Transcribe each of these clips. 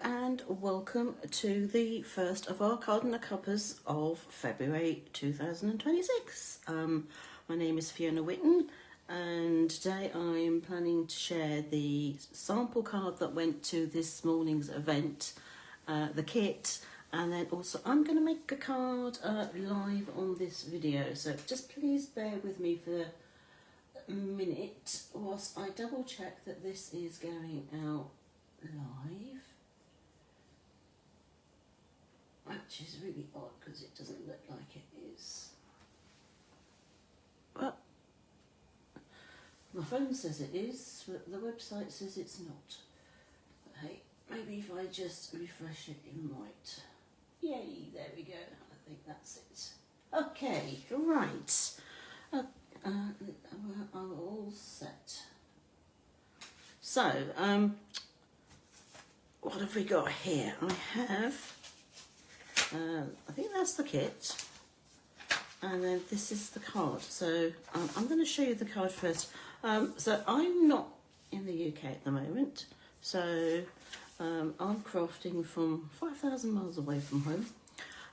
and welcome to the first of our Card A Cuppas of February 2026. My name is Fiona Whitten, and today I'm planning to share the sample card that went to this morning's event, the kit, and then also I'm going to make a card live on this video, so just please bear with me for a minute whilst I double check that this is going out live, which is really odd because it doesn't look like it is, but my phone says it is, but the website says it's not. But hey, maybe if I just refresh it, it might. Yay, there we go. I think that's it. Okay, right. I'm all set. So, what have we got here? I have, I think that's the kit, and then this is the card. So I'm going to show you the card first. So I'm not in the UK at the moment, so I'm crafting from 5,000 miles away from home.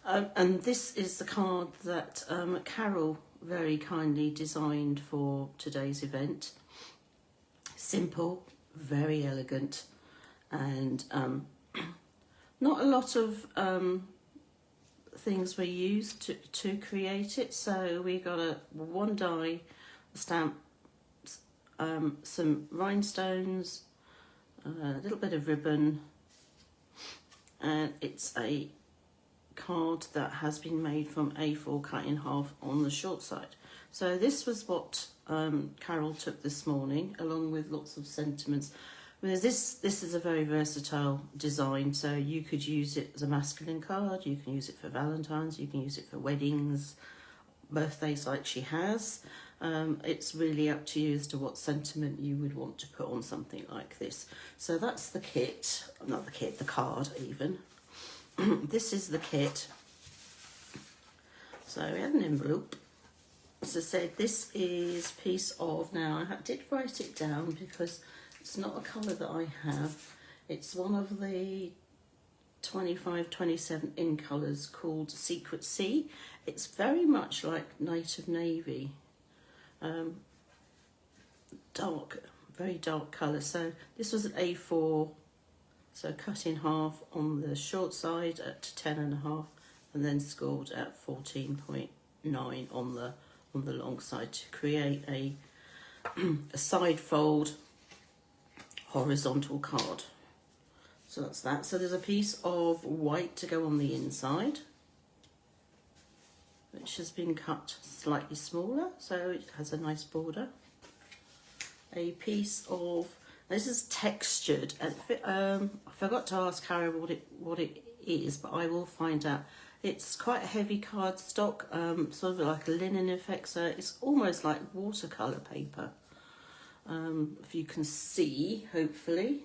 And this is the card that Carol very kindly designed for today's event. Simple, very elegant, and not a lot of things were used to create it. So we got one die, a stamp, some rhinestones, a little bit of ribbon, and it's a card that has been made from A4 cut in half on the short side. So this was what Carol took this morning, along with lots of sentiments. This is a very versatile design, so you could use it as a masculine card, you can use it for Valentine's, you can use it for weddings, birthdays like she has. It's really up to you as to what sentiment you would want to put on something like this. So that's the kit, not the kit, the card even. This is the kit. So we have an envelope. As I said, this is piece of, now I did write it down because it's not a colour that I have. It's one of the 25-27 in colours called Secret Sea. It's very much like Native Navy. Dark, very dark colour. So this was an A4, so cut in half on the short side at 10.5, and then scored at 14.9 on the long side to create a side fold horizontal card. So that's that. So there's a piece of white to go on the inside, which has been cut slightly smaller, so it has a nice border. A piece of, this is textured, and I forgot to ask Carol what it is, but I will find out. It's quite a heavy cardstock, sort of like a linen effect, so it's almost like watercolour paper. If you can see, hopefully.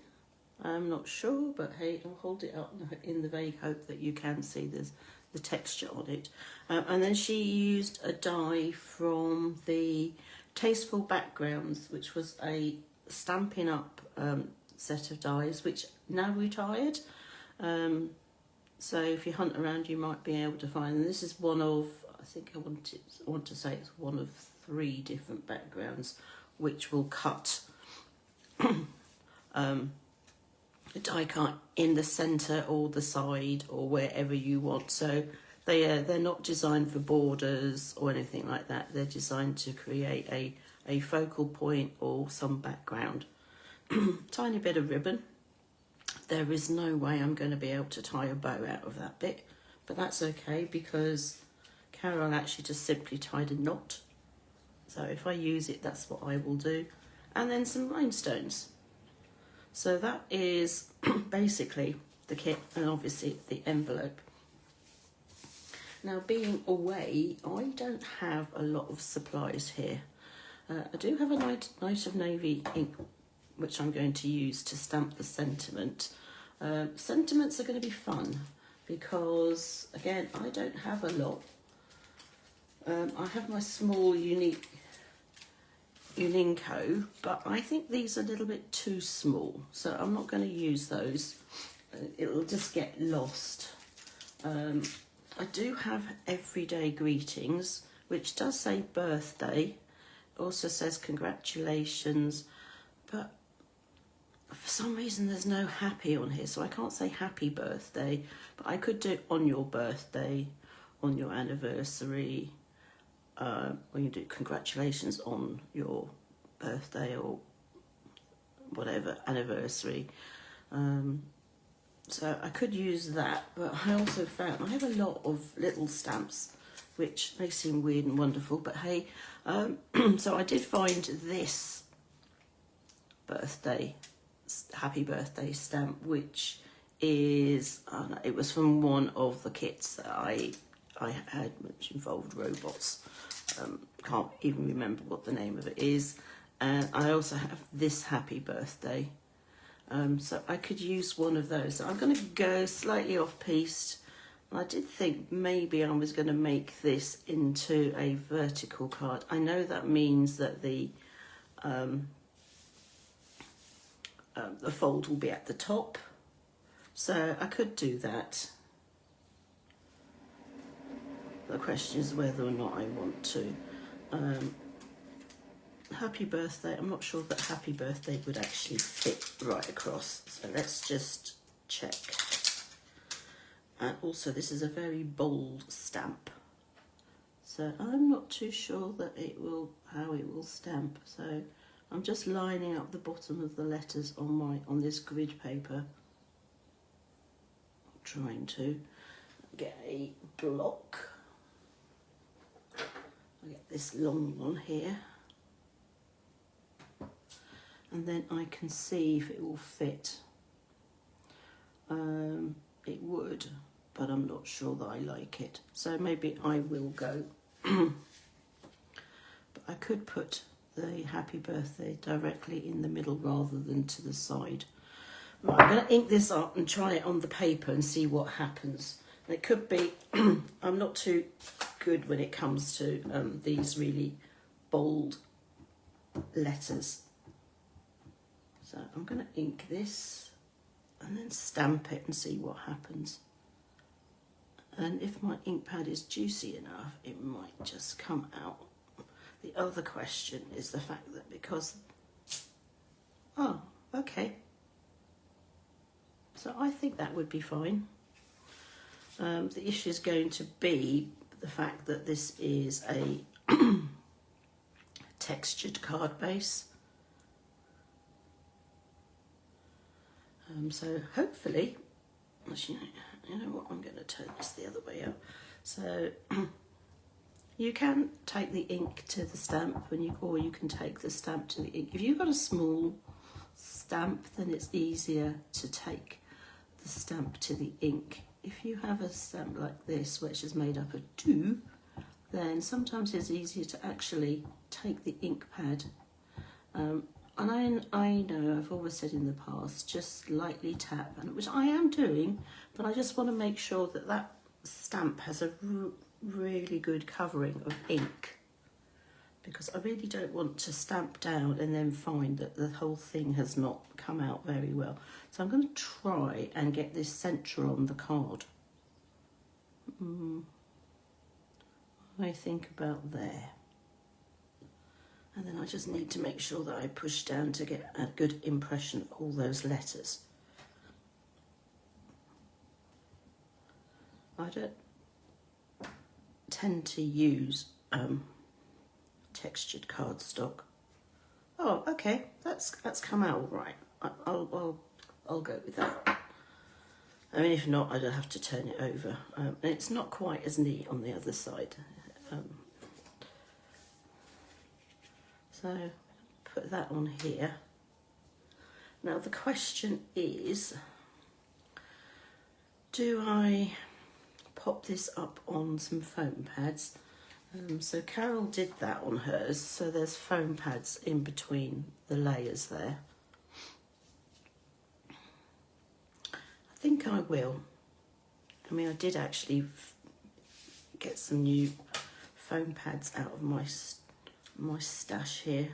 I'm not sure, but hey, I'll hold it up in the vague hope that you can see there's the texture on it. And then she used a die from the Tasteful Backgrounds, which was a Stampin' Up set of dies, which now retired. So if you hunt around, you might be able to find them. This is one of, I think I want to say it's one of 3 different backgrounds, which will cut the die cut in the centre or the side or wherever you want. So they're not designed for borders or anything like that. They're designed to create a focal point or some background. Tiny bit of ribbon. There is no way I'm going to be able to tie a bow out of that bit, but that's okay because Carol actually just simply tied a knot. So if I use it, that's what I will do. And then some rhinestones. So that is basically the kit, and obviously the envelope. Now, being away, I don't have a lot of supplies here. I do have a Night of Navy ink, which I'm going to use to stamp the sentiment. Sentiments are going to be fun because, again, I don't have a lot. I have my small unique Uninco, but I think these are a little bit too small, so I'm not going to use those. it'll just get lost. I do have everyday greetings, which does say birthday. Also says congratulations, but for some reason there's no happy on here, so I can't say happy birthday, but I could do on your birthday, on your anniversary, when you do congratulations on your birthday or whatever anniversary. So I could use that, but I also found I have a lot of little stamps which may seem weird and wonderful, but hey, so I did find this birthday, happy birthday stamp, which is, it was from one of the kits that I had, which involved robots. Can't even remember what the name of it is. And I also have this happy birthday. So I could use one of those. So I'm going to go slightly off-piste. I did think maybe I was going to make this into a vertical card. I know that means that the fold will be at the top. So I could do that. The question is whether or not I want to. Happy birthday. I'm not sure that happy birthday would actually fit right across. So let's just check. And also this is a very bold stamp. So I'm not too sure that how it will stamp. So I'm just lining up the bottom of the letters on this grid paper. I'm trying to get a block. I get this long one here. And then I can see if it will fit. It would, but I'm not sure that I like it. So maybe I will go. But I could put the happy birthday directly in the middle rather than to the side. Right, I'm going to ink this up and try it on the paper and see what happens. It could be, I'm not too good when it comes to these really bold letters. So I'm going to ink this and then stamp it and see what happens. And if my ink pad is juicy enough, it might just come out. The other question is the fact that because, oh, okay. So I think that would be fine. The issue is going to be the fact that this is a textured card base. So hopefully, actually, you know what, I'm going to turn this the other way up. So you can take the ink to the stamp or you can take the stamp to the ink. If you've got a small stamp, then it's easier to take the stamp to the ink. If you have a stamp like this, which is made up of two, then sometimes it's easier to actually take the ink pad. And I know I've always said in the past, just lightly tap, which I am doing, but I just want to make sure that that stamp has a really good covering of ink, because I really don't want to stamp down and then find that the whole thing has not come out very well. So I'm going to try and get this central on the card. I think about there. And then I just need to make sure that I push down to get a good impression of all those letters. I don't tend to use textured cardstock. Oh, okay, that's come out all right. I'll go with that. I mean, if not, I'd have to turn it over. And it's not quite as neat on the other side. So put that on here. Now the question is, do I pop this up on some foam pads? So Carol did that on hers, so there's foam pads in between the layers there. I think I will. I mean, I did actually get some new foam pads out of my stash here,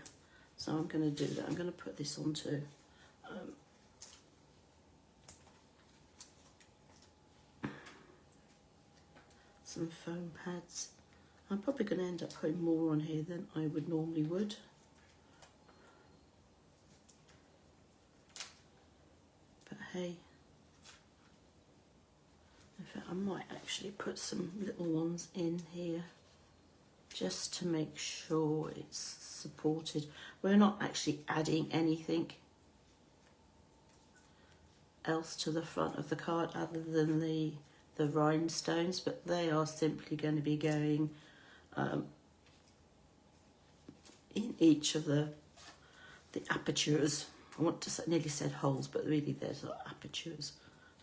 so I'm going to do that. I'm going to put this onto some foam pads. I'm probably going to end up putting more on here than I would normally would. But hey, in fact I might actually put some little ones in here just to make sure it's supported. We're not actually adding anything else to the front of the card other than the rhinestones, but they are simply going to be going in each of the apertures. I want to say, nearly said holes, but really they're sort of apertures.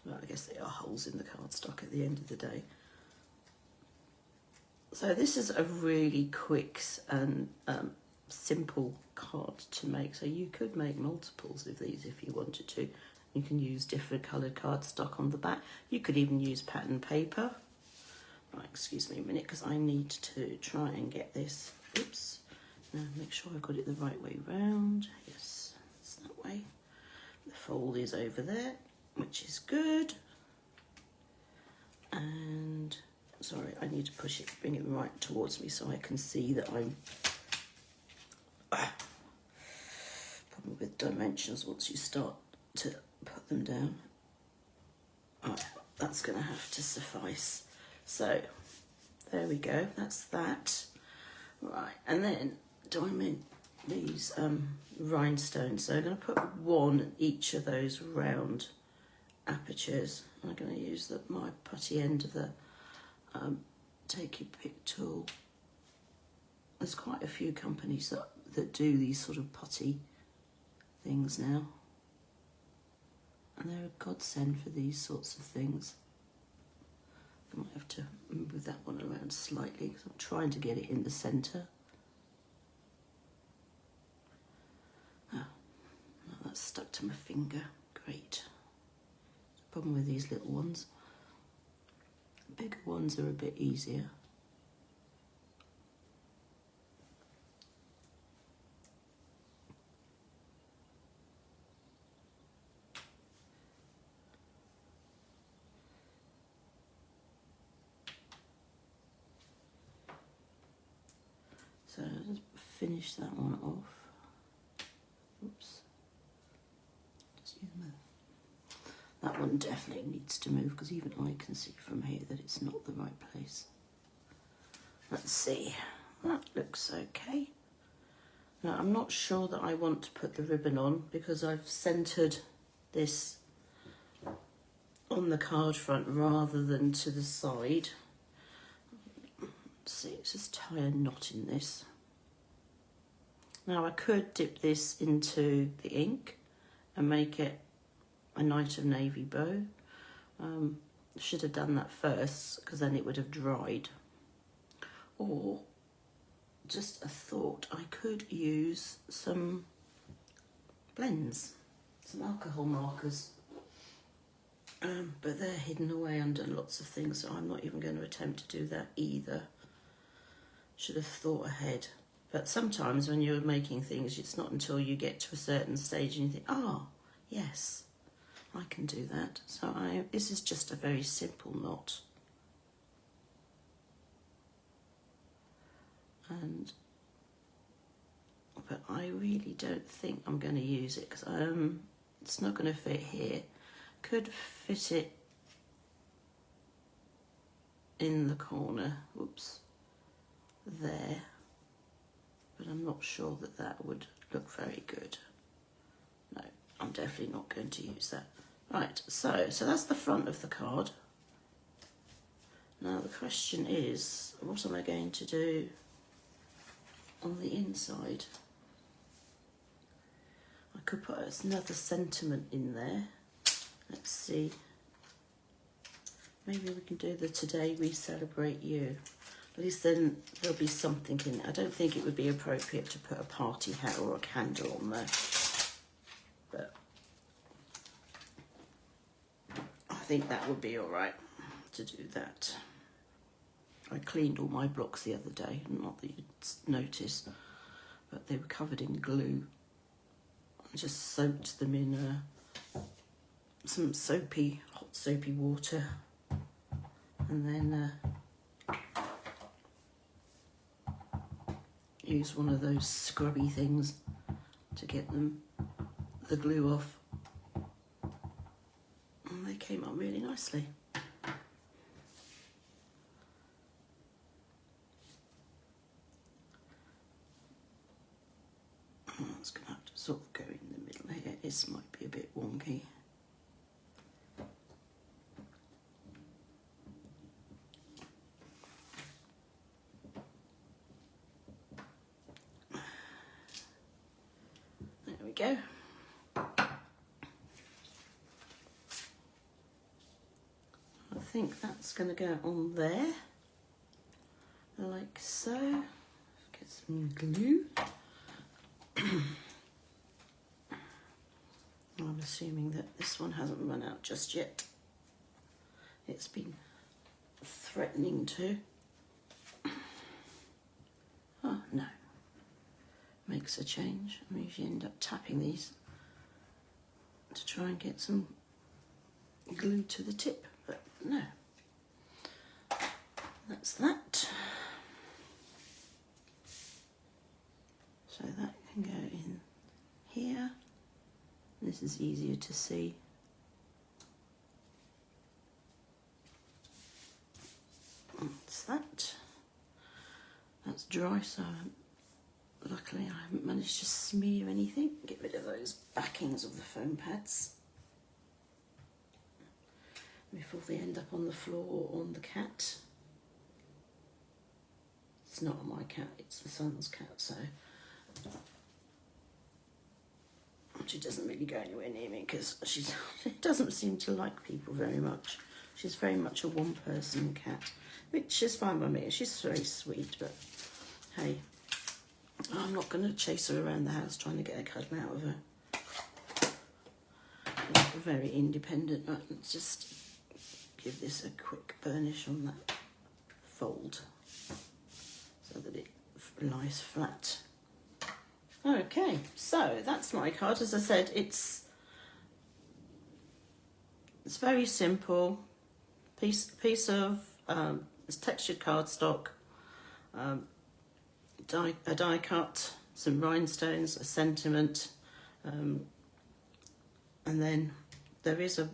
Well, I guess they are holes in the cardstock at the end of the day. So this is a really quick and simple card to make. So you could make multiples of these if you wanted to. You can use different coloured cardstock on the back. You could even use pattern paper. Right, excuse me a minute, because I need to try and get this. Oops. Now make sure I've got it the right way round. Yes, it's that way. The fold is over there, which is good. And sorry, I need to push it, bring it right towards me so I can see that I'm. Problem with dimensions once you start to put them down. Right, that's going to have to suffice. So there we go, that's that. Right, and then do I make these rhinestones? So I'm going to put one in each of those round apertures. I'm going to use my putty end of the Take Your Pick tool. There's quite a few companies that do these sort of putty things now. And they're a godsend for these sorts of things. I might have to move that one around slightly because I'm trying to get it in the centre. Oh, that's stuck to my finger. Great. Problem with these little ones. Bigger ones are a bit easier. So let's finish that one off. Oops. Just use that one definitely needs to move because even I can see from here that it's not the right place. Let's see. That looks okay. Now I'm not sure that I want to put the ribbon on because I've centered this on the card front rather than to the side. Let's see, let's just tie a knot in this. Now I could dip this into the ink and make it a Night of Navy bow. Should have done that first because then it would have dried. Or just a thought, I could use some blends, some alcohol markers, but they're hidden away under lots of things, so I'm not even going to attempt to do that either. Should have thought ahead. But sometimes when you're making things, it's not until you get to a certain stage and you think, oh, yes, I can do that. So this is just a very simple knot. But I really don't think I'm going to use it because it's not going to fit here. Could fit it in the corner, whoops, there, but I'm not sure that that would look very good. No, I'm definitely not going to use that. Right, so that's the front of the card. Now the question is, what am I going to do on the inside? I could put another sentiment in there. Let's see. Maybe we can do the Today We Celebrate You. At least then there'll be something in it. I don't think it would be appropriate to put a party hat or a candle on there. But I think that would be all right to do that. I cleaned all my blocks the other day, not that you'd notice, but they were covered in glue. I just soaked them in some hot soapy water, and then use one of those scrubby things to get the glue off. And they came up really nicely. It's going to have to sort of go in the middle here. This might be a bit wonky. There we go. I think that's going to go on there, like so. Get some glue. I'm assuming that this one hasn't run out just yet. It's been threatening to. Oh no, makes a change. I usually end up tapping these to try and get some glue to the tip, but no. That's that. So that can go in here. This is easier to see. That's that. That's dry, so luckily I haven't managed to smear anything. Get rid of those backings of the foam pads before they end up on the floor or on the cat. It's not my cat, it's the son's cat, so she doesn't really go anywhere near me because she doesn't seem to like people very much. She's very much a one-person cat, which is fine by me. She's very sweet, but hey, I'm not going to chase her around the house trying to get a cuddle out of her. She's very independent. Right, let's just give this a quick burnish on that fold so that it lies flat. Okay, so that's my card. As I said, it's very simple. Piece of it's textured cardstock, a die cut, some rhinestones, a sentiment, and then there is a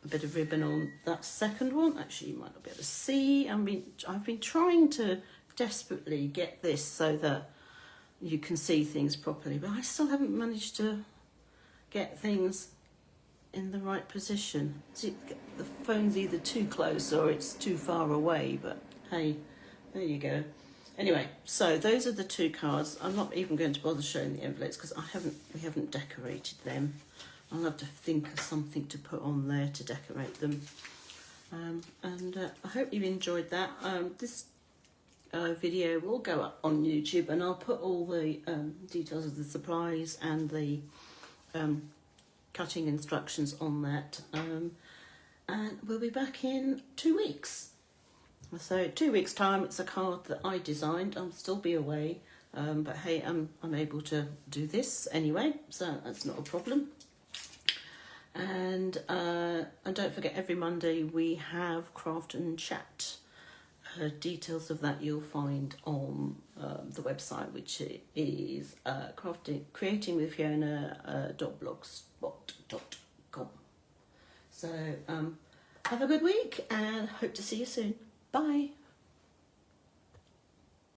bit of ribbon on that second one. Actually, you might not be able to see. I've been trying to desperately get this so that you can see things properly, but I still haven't managed to get things in the right position. See, the phone's either too close or it's too far away, but hey, there you go. Anyway, so those are the two cards. I'm not even going to bother showing the envelopes because we haven't decorated them. I'll have to think of something to put on there to decorate them. I hope you've enjoyed that. This video will go up on YouTube, and I'll put all the details of the supplies and the cutting instructions on that, and we'll be back in 2 weeks. So 2 weeks time, it's a card that I designed. I'll still be away, but hey, I'm able to do this anyway, so that's not a problem. And don't forget, every Monday we have Craft and Chat. Details of that you'll find on the website, which is creatingwithfiona.blogspot.com. So have a good week and hope to see you soon. Bye.